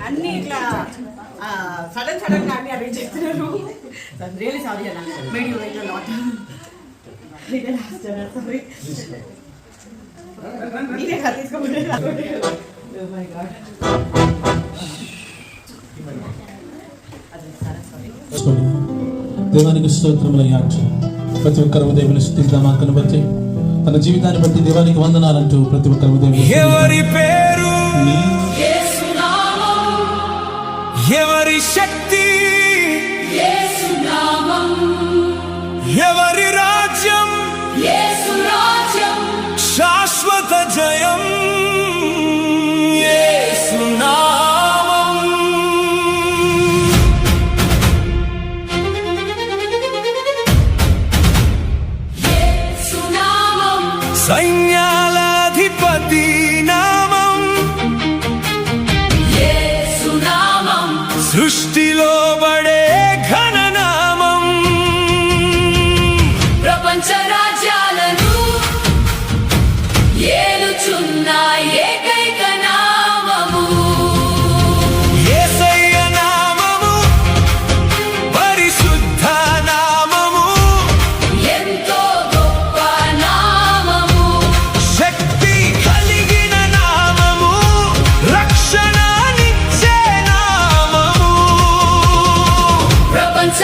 అన్ని ఇట్లా సడన్ గా అన్ని అరేంజ్ చేస్తున్నారు. రియల్లీ సారీ అన్న, made you wait a lot. నీకే లాస్ట్ సారీ. నీకే తీసుకోండి. Oh my god. దేవానికి స్తోత్రములయ్యా. ప్రతి ఒక్కరు దేవుని స్తుతిద్దామా కనబట్టి తన జీవితాన్ని బట్టి దేవానికి వందనాలంటూ ప్రతి ఒక్కరు దేవుని ఎవరి పేరు ఎవరి శక్తి ఎవరి రాజ్యం శాశ్వత జయం సైన్యాలాధిపతి నామం సృష్టిలో బడే ఘననామం ప్రపంచ రాజ్యాలను ఏలుచున్న ఏకైక నామము యేసయ్య నామము పరిశుద్ధ నామము ఎంతో గొప్ప నామము శక్తి కలిగిన నామము రక్షణనిచ్చే నామము ప్రపంచ